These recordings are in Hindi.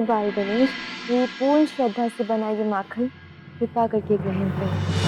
बाल गणेश, मेरी पूर्ण श्रद्धा से बना ये माखन कृपा करके ग्रहण करें।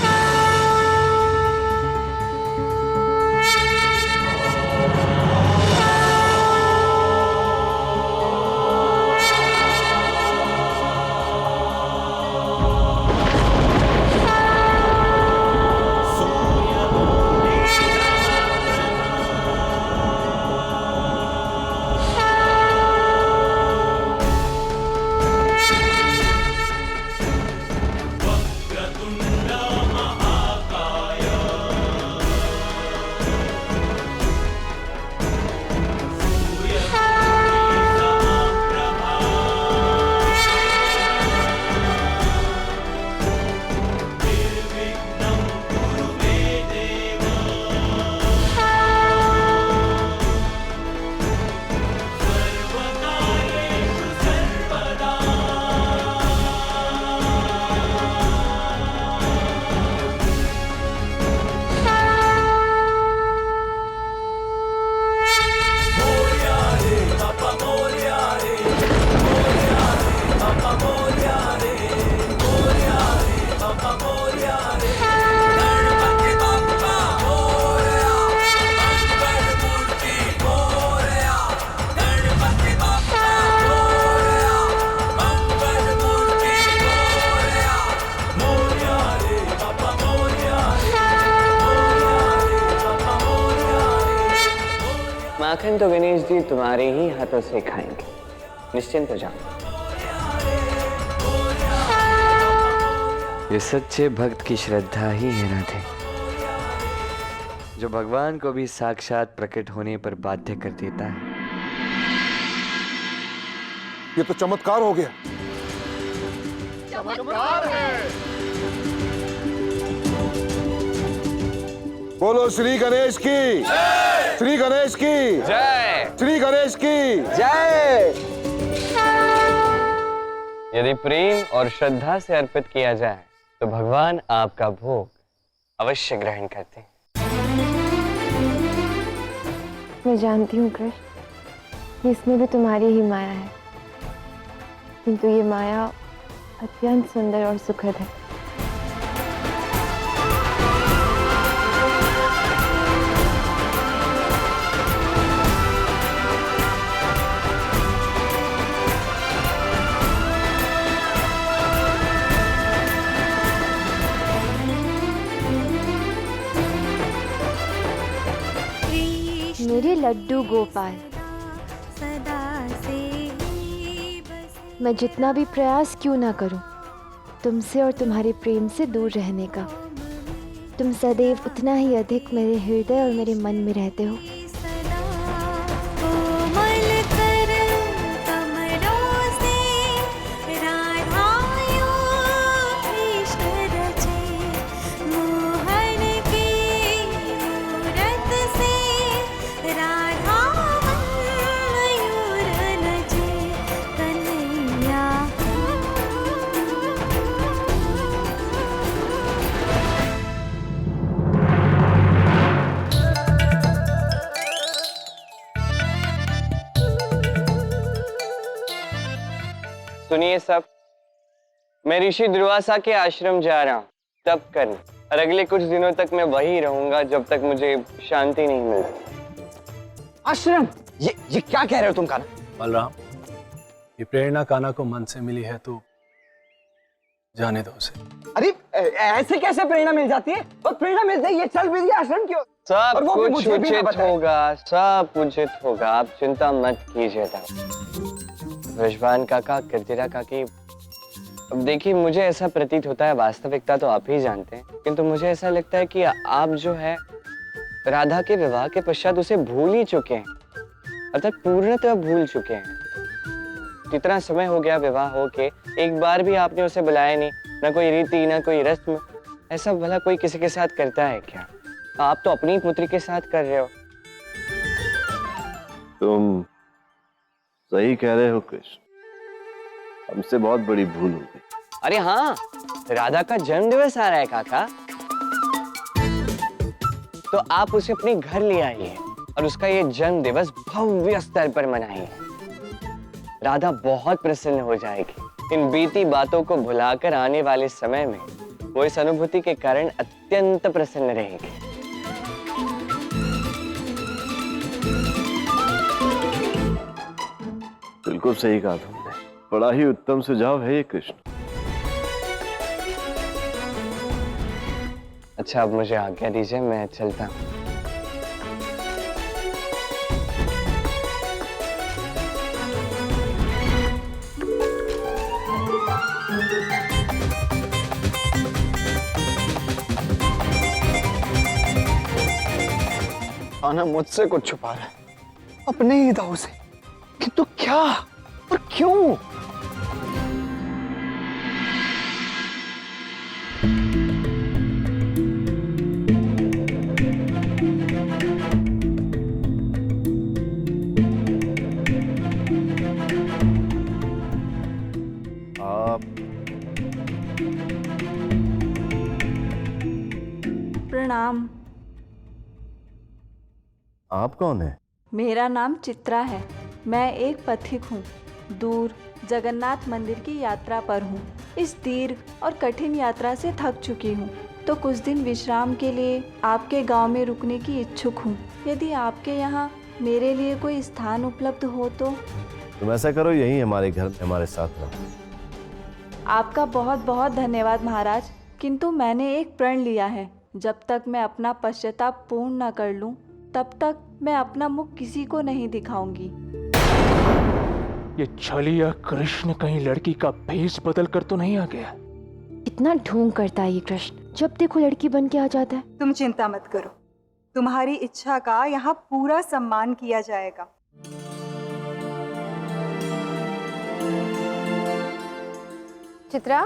माखन तो गणेश जी तुम्हारे ही हाथों से खाएंगे, निश्चिंत हो जाओ। ये सच्चे भक्त की श्रद्धा ही है राधे, जो भगवान को भी साक्षात प्रकट होने पर बाध्य कर देता है। ये तो चमत्कार हो गया। चमत्कार है। बोलो श्री गणेश की जय, श्री गणेश की जय, श्री गणेश की जय। यदि प्रेम और श्रद्धा से अर्पित किया जाए तो भगवान आपका भोग अवश्य ग्रहण करते हैं। मैं जानती हूँ कृष्ण कि इसमें भी तुम्हारी ही माया है, किंतु ये माया अत्यंत सुंदर और सुखद है। मेरे लड्डू गोपाल, मैं जितना भी प्रयास क्यों ना करूं तुमसे और तुम्हारे प्रेम से दूर रहने का, तुम सदैव उतना ही अधिक मेरे हृदय और मेरे मन में रहते हो। सुनिए सब, मैं ऋषि दुर्वासा के आश्रम जा रहा हूँ तप करने, और अगले कुछ दिनों तक मैं वहीं रहूंगा जब तक मुझे शांति नहीं मिलती। आश्रम? ये क्या कह रहे हो तुम कान्हा? बलराम, ये प्रेरणा कान्हा को मन से मिली है तो जाने दो उसे। अरे ऐसे कैसे प्रेरणा मिल जाती है? और प्रेरणा मिल जाए ये चल भी दिया आश्रम क्यों? सब कुछ उचित होगा, सब उचित होगा, आप चिंता मत कीजिएगा। ब्रजवान काका, कीर्तिरा काकी, अब देखिए मुझे ऐसा प्रतीत होता है, वास्तविकता तो आप ही जानते हैं, किंतु मुझे ऐसा लगता है कि आप जो है राधा के विवाह के पश्चात उसे भूल ही चुके हैं, अर्थात पूर्णतः भूल चुके हैं। इतना समय हो गया विवाह हो के, एक बार भी आपने उसे बुलाया नहीं, ना कोई रीति ना कोई रस्म। ऐसा भला कोई किसी के साथ करता है क्या? आप तो अपनी पुत्री के साथ कर रहे हो। तुम सही कह रहे हो कृष्ण, हमसे बहुत बड़ी भूल हो गई। अरे हाँ, राधा का जन्म दिवस आ रहा है काका, तो आप उसे अपने घर ले आइए और उसका ये जन्म दिवस भव्य स्तर पर मनाइए। राधा बहुत प्रसन्न हो जाएगी। इन बीती बातों को भुलाकर आने वाले समय में वो इस अनुभूति के कारण अत्यंत प्रसन्न रहेगी। बिल्कुल सही कहा तुमने, बड़ा ही उत्तम सुझाव है ये कृष्ण। अच्छा, अब मुझे आज्ञा दीजिए, मैं चलता हूँ। आना मुझसे कुछ छुपा रहा है, अपने ही दाव से, किंतु क्या और क्यों? आप प्रणाम। आप कौन है? मेरा नाम चित्रा है। मैं एक पथिक हूँ, दूर जगन्नाथ मंदिर की यात्रा पर हूँ। इस दीर्घ और कठिन यात्रा से थक चुकी हूँ, तो कुछ दिन विश्राम के लिए आपके गांव में रुकने की इच्छुक हूँ। यदि आपके यहाँ मेरे लिए कोई स्थान उपलब्ध हो तो। तुम ऐसा करो, यहीं हमारे घर में हमारे साथ रहो। आपका बहुत बहुत धन्यवाद महाराज, किंतु मैंने एक प्रण लिया है, जब तक मैं अपना पश्चाताप पूर्ण न कर लूँ तब तक मैं अपना मुख किसी को नहीं दिखाऊंगी। ये छलिया कृष्ण कहीं लड़की का भेष बदल कर तो नहीं आ गया? इतना ढोंग करता है ये कृष्ण, जब देखो लड़की बन के आ जाता है। तुम चिंता मत करो, तुम्हारी इच्छा का यहाँ पूरा सम्मान किया जाएगा। चित्रा,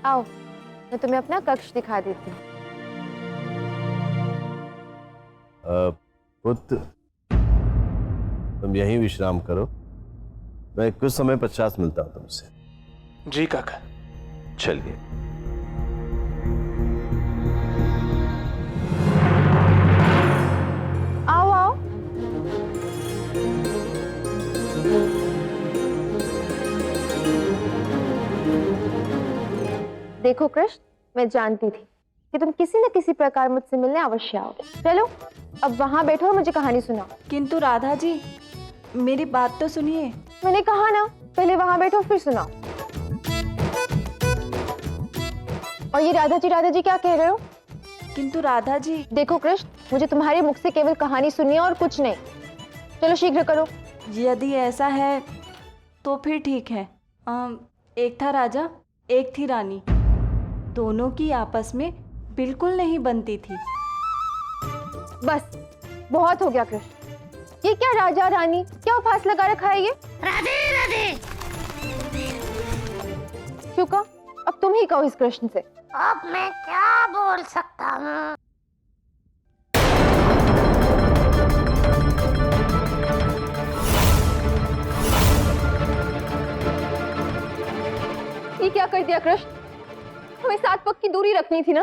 आओ, मैं तुम्हें अपना कक्ष दिखा देती हूँ। पुत्र, तुम यहीं विश्राम करो, मैं कुछ समय पश्चात मिलता हूं तुमसे। जी काका। चलिए। आओ आओ। देखो कृष्ण, मैं जानती थी कि तुम किसी न किसी प्रकार मुझसे मिलने अवश्य आओगे। चलो अब वहां बैठो और मुझे कहानी सुनाओ। किंतु राधा जी, मेरी बात तो सुनिए। मैंने कहा ना, पहले वहां बैठो फिर सुनाओ। और ये राधा जी क्या कह रहे हो? किंतु राधा जी। देखो कृष्ण, मुझे तुम्हारे मुख से केवल कहानी सुननी है और कुछ नहीं। चलो शीघ्र करो। यदि ऐसा है तो फिर ठीक है। एक था राजा, एक थी रानी, दोनों की आपस में बिल्कुल नहीं बनती थी। बस बहुत हो गया कृष्ण, ये क्या राजा रानी, क्या उपहास लगा रखा है ये? राधे राधे। शुका, अब तुम ही कहो इस कृष्ण से। अब मैं क्या बोल सकता हूँ? ये क्या कर दिया कृष्ण? हमें 7 पग की दूरी रखनी थी ना,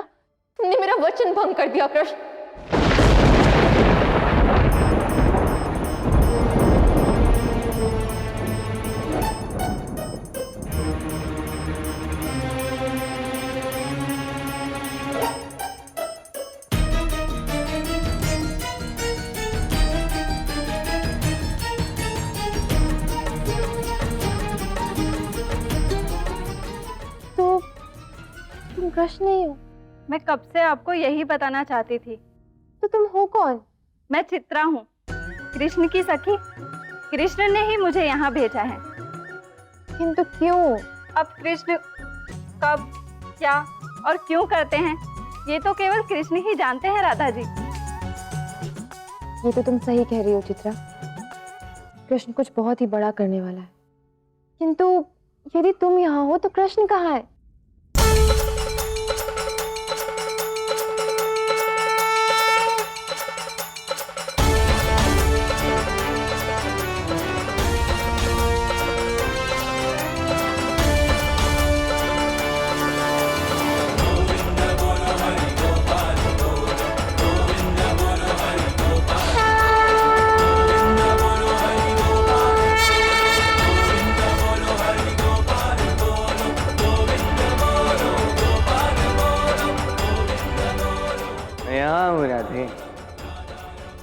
तुमने मेरा वचन भंग कर दिया कृष्ण। तो तुम कृष्ण नहीं हो? मैं कब से आपको यही बताना चाहती थी। तो तुम हो कौन? मैं चित्रा हूँ, कृष्ण की सखी। कृष्ण ने ही मुझे यहाँ भेजा है। किंतु क्यों? अब कृष्ण कब, क्या और क्यों करते हैं, ये तो केवल कृष्ण ही जानते हैं राधा जी। ये तो तुम सही कह रही हो चित्रा, कृष्ण कुछ बहुत ही बड़ा करने वाला है। किंतु यदि तुम यहाँ हो तो कृष्ण कहाँ है?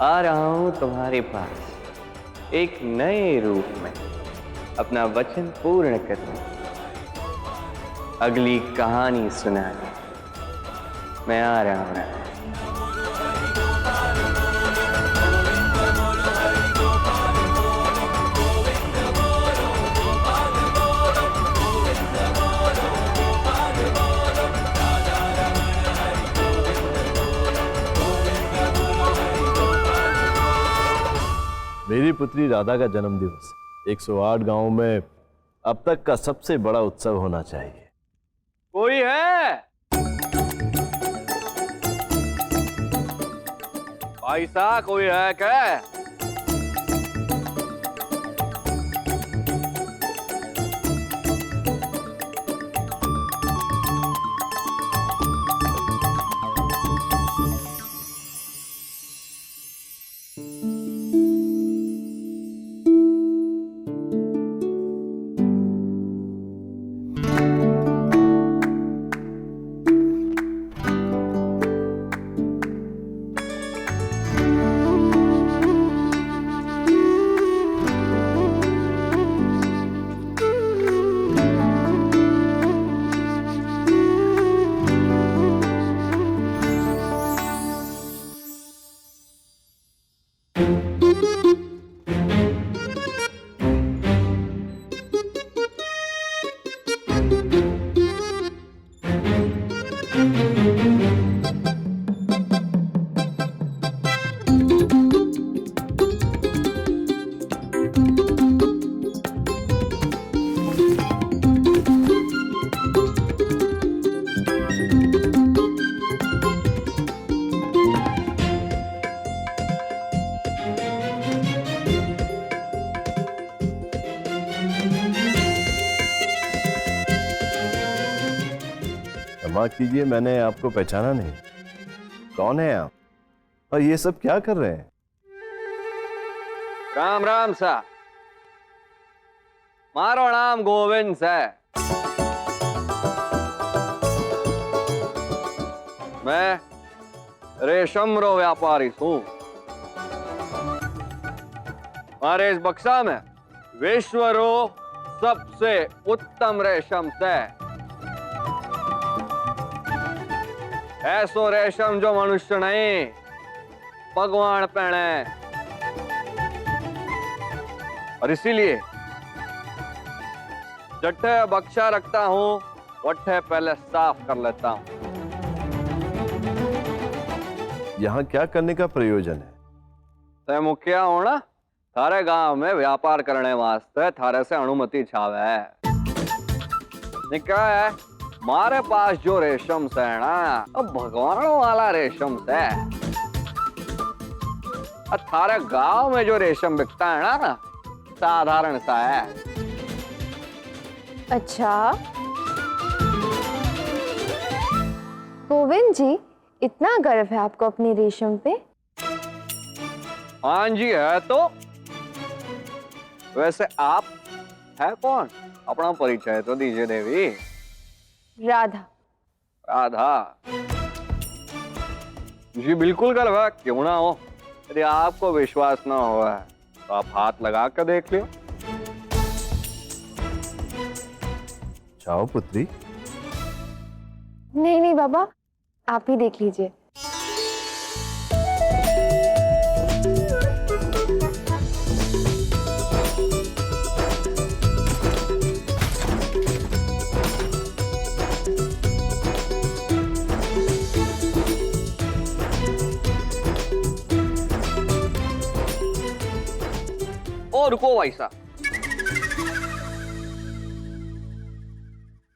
आ रहा हूं तुम्हारे पास एक नए रूप में अपना वचन पूर्ण करने, अगली कहानी सुनाने मैं आ रहा हूं। मेरी पुत्री राधा का जन्मदिवस 108 गांवों में अब तक का सबसे बड़ा उत्सव होना चाहिए। कोई है? भाई साहब कोई है क्या? क्षमा कीजिए, मैंने आपको पहचाना नहीं। कौन है आप और ये सब क्या कर रहे हैं? राम राम सा, मारो नाम गोविंद सा। मैं रेशम रो व्यापारी हूं। हमारे इस बक्सा में विश्व रो सबसे उत्तम रेशम से ऐसो रेशम जो मनुष्य नहीं भगवान पहने, और इसीलिए जट्टे बक्सा रखता हूं वट्ठे पहले साफ कर लेता हूं। यहाँ क्या करने का प्रयोजन है? ते मुखिया हो ना, थारे गांव में व्यापार करने वास्ते थारे से अनुमति छावे। निका है मारे पास जो रेशम से है ना, अब भगवानों वाला रेशम से। थारे गांव में जो रेशम बिकता है ना साधारण सा है। अच्छा गोविंद जी, इतना गर्व है आपको अपनी रेशम पे? हाँ जी है। तो वैसे आप है कौन? अपना परिचय तो दीजिए देवी। राधा। राधा जी, बिल्कुल गर्व है, क्यों ना हो। यदि आपको विश्वास ना हो तो आप हाथ लगा कर देख लियो। जाओ पुत्री। नहीं नहीं बाबा, आप ही देख लीजिए। ओ रुको भाई साहब,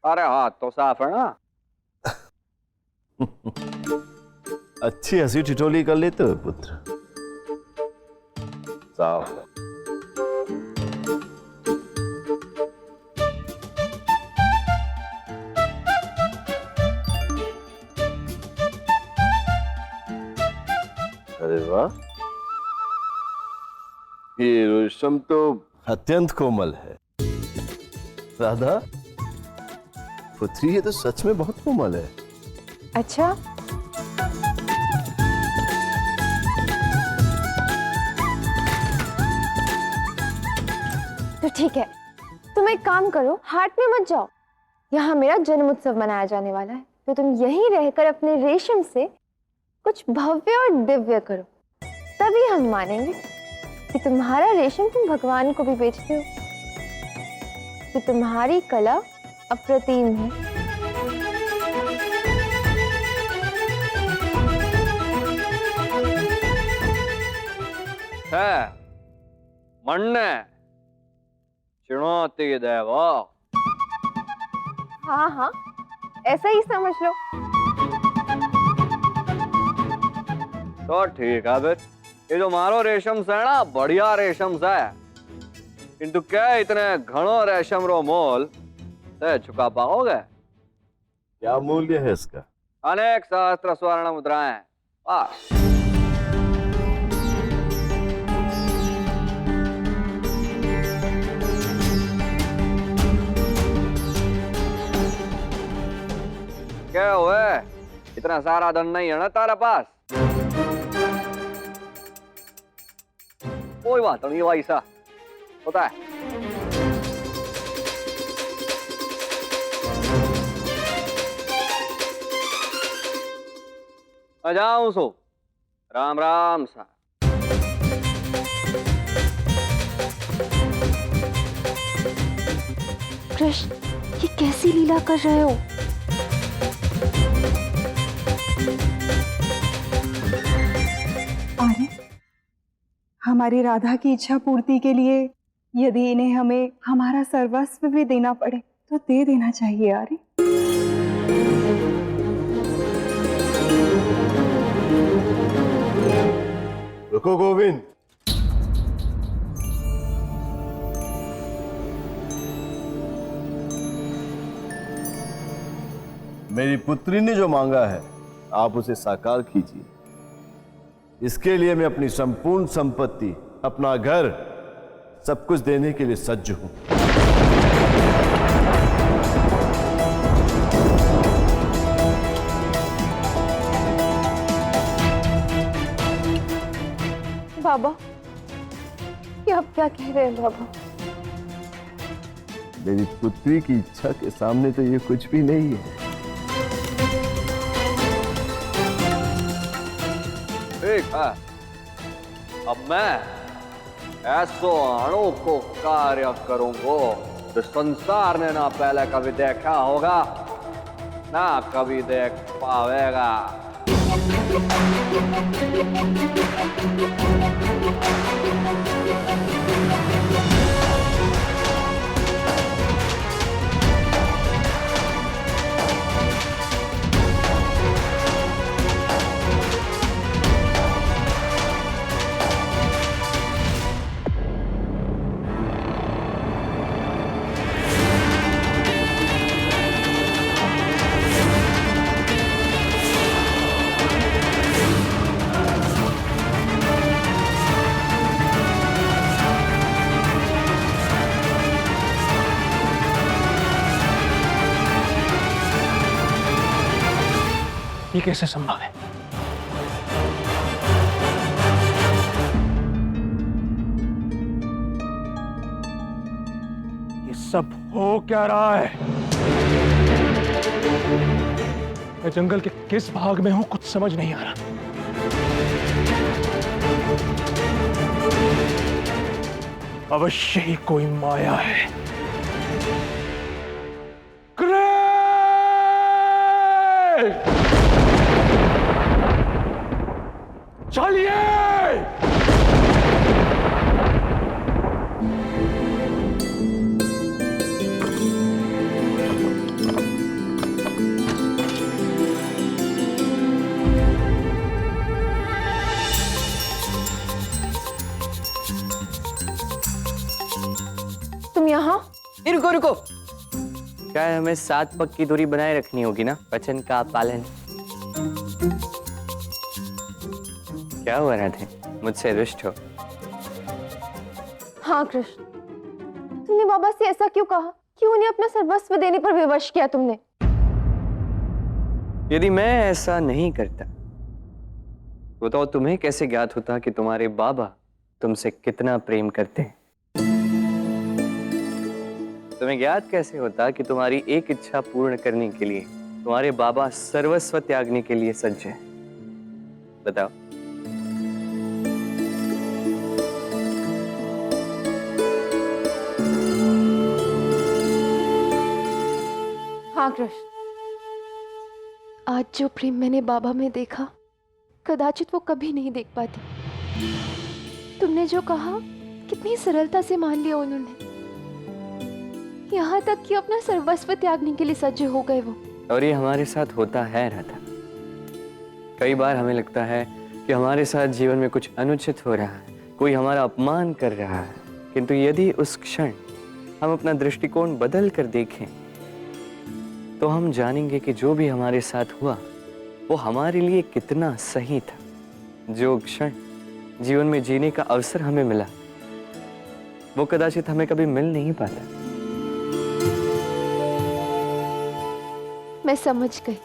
अरे हाथ तो साफ है ना? अच्छी हंसी ठिठोली कर लेते हो पुत्र। साफ है। अरे वाह, ये रेशम तो अत्यंत कोमल है। राधा पुत्री, ये तो सच में बहुत कोमल है। अच्छा ठीक है, तुम एक काम करो, हाट में मत जाओ। यहाँ मेरा जन्म उत्सव मनाया जाने वाला है, तो तुम यहीं रहकर अपने रेशम से कुछ भव्य और दिव्य करो, तभी हम मानेंगे कि तुम्हारा रेशम तुम भगवान को भी बेचते हो, कि तुम्हारी कला अप्रतिम है। मन्ने चुनौती देवो। हाँ हाँ, ऐसा ही समझ लो। तो ठीक है फिर, ये जो मारो रेशम से है ना, बढ़िया रेशम से है, किंतु क्या इतने घणो रेशम रो मोल ते चुका पाओगे? क्या मूल्य है इसका? अनेक सहस्त्र स्वर्ण मुद्राएं। बस। क्या हुए? इतना सारा धन नहीं है ना तारा पास? कोई बात नहीं, वैसा होता है। मैं जाऊं सो, राम राम सा। कृष्ण, ये कैसी लीला कर रहे हो? अरे, हमारी राधा की इच्छा पूर्ति के लिए यदि इन्हें हमें हमारा सर्वस्व भी देना पड़े तो दे देना चाहिए। अरे रुको गोविंद, मेरी पुत्री ने जो मांगा है आप उसे साकार कीजिए। इसके लिए मैं अपनी संपूर्ण संपत्ति, अपना घर, सब कुछ देने के लिए सज्ज हूं। बाबा, ये आप क्या कह रहे हैं बाबा? मेरी पुत्री की इच्छा के सामने तो ये कुछ भी नहीं है। ठीक है, अब मैं ऐसो अनोखो कार्य करूंगा जो संसार ने ना पहले कभी देखा होगा, ना कभी देख पावेगा। ये कैसे संभव है? ये सब हो क्या रहा है? मैं जंगल के किस भाग में हूं, कुछ समझ नहीं आ रहा। अवश्य ही कोई माया है। चलिए! तुम यहाँ? रुको रुको, क्या है, हमें 7 पग की दूरी बनाए रखनी होगी ना, वचन का पालन। क्या हुआ राधे, मुझसे रुष्ट हो? हाँ कृष्ण, तुमने बाबा से ऐसा क्यों कहा? क्यों उन्हें अपना सर्वस्व देने पर विवश किया तुमने? यदि मैं ऐसा नहीं करता तो तुम्हें कैसे ज्ञात होता कि तुम्हारे बाबा तुमसे कितना प्रेम करते हैं? तुम्हें ज्ञात कैसे होता कि तुम्हारी एक इच्छा पूर्ण करने के लिए तुम्हारे बाबा सर्वस्व त्यागने के लिए सज्ज हैं? बताओ। हाँ कृष्ण, आज जो प्रेम मैंने बाबा में देखा कदाचित वो कभी नहीं देख पाती। तुमने जो कहा कितनी सरलता से मान लिया उन्होंने, यहाँ तक कि अपना सर्वस्व त्यागने के लिए सज्ज हो गए वो। और ये हमारे साथ होता है राधा। कई बार हमें लगता है कि हमारे साथ जीवन में कुछ अनुचित हो रहा है, कोई हमारा अपमान कर रहा है, किंतु यदि उस क्षण हम अपना दृष्टिकोण बदल कर देखें तो हम जानेंगे कि जो भी हमारे साथ हुआ वो हमारे लिए कितना सही था। जो क्षण जीवन में जीने का अवसर हमें मिला वो कदाचित हमें कभी मिल नहीं पाता। मैं समझ गई,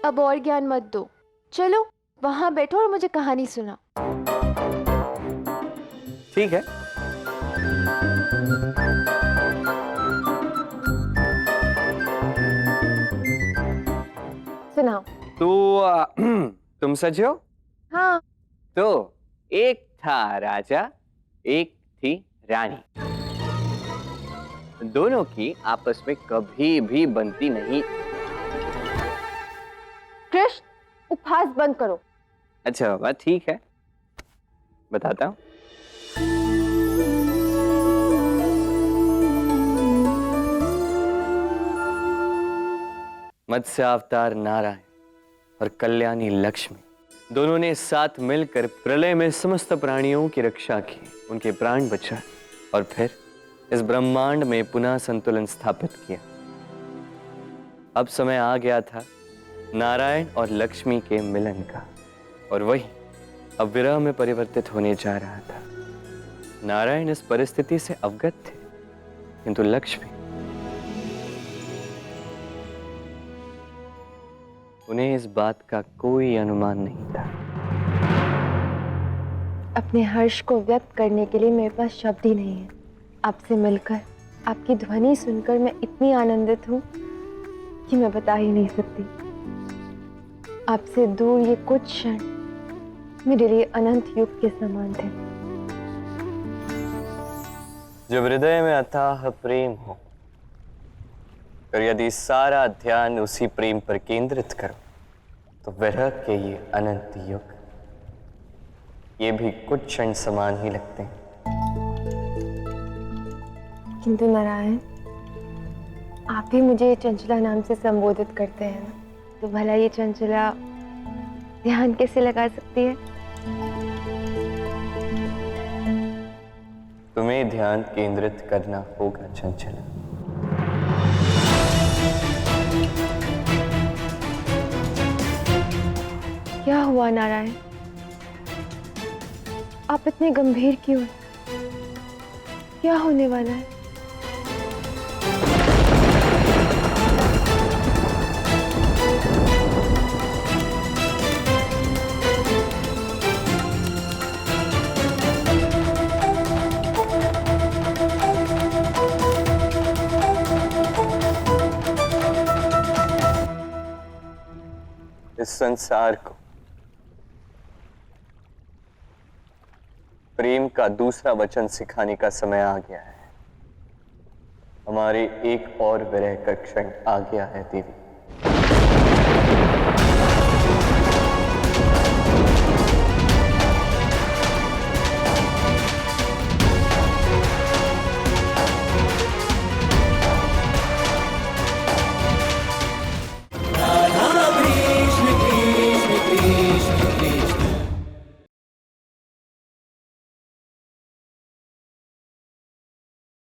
अब और ज्ञान मत दो, चलो वहां बैठो और मुझे कहानी सुनाओ। ठीक है। सुनाओ। तो तुम सच हो? हाँ। तो एक था राजा, एक थी रानी। दोनों की आपस में कभी भी बनती नहीं। कृष्ण, उपहास बंद करो। अच्छा बाबा, ठीक है, बताता हूँ। मत्स्य अवतार नारायण और कल्याणी लक्ष्मी दोनों ने साथ मिलकर प्रलय में समस्त प्राणियों की रक्षा की, उनके प्राण बचाए और फिर इस ब्रह्मांड में पुनः संतुलन स्थापित किया। अब समय आ गया था नारायण और लक्ष्मी के मिलन का, और वही अब विरह में परिवर्तित होने जा रहा था। नारायण इस परिस्थिति से अवगत थे, किंतु लक्ष्मी, उन्हें इस बात का कोई अनुमान नहीं था। अपने हर्ष को व्यक्त करने के लिए मेरे पास शब्द ही नहीं है। आपसे मिलकर, आपकी ध्वनि सुनकर मैं इतनी आनंदित हूँ कि मैं बता ही नहीं सकती। आपसे दूर ये कुछ क्षण मेरे लिए अनंत युग के समान थे। जब हृदय में अथाह प्रेम हो और यदि सारा ध्यान उसी प्रेम पर केंद्रित करो तो विरह के ये अनंत युग, ये भी कुछ क्षण समान ही लगते हैं। किंतु नारायण, आप ही मुझे चंचला नाम से संबोधित करते हैं ना, तो भला ये चंचला ध्यान कैसे लगा सकती है? तुम्हें ध्यान केंद्रित करना होगा चंचला। क्या हुआ नारायण, आप इतने गंभीर क्यों हैं? क्या होने वाला है? इस संसार को प्रेम का दूसरा वचन सिखाने का समय आ गया है। हमारे एक और विरह का क्षण आ गया है देवी।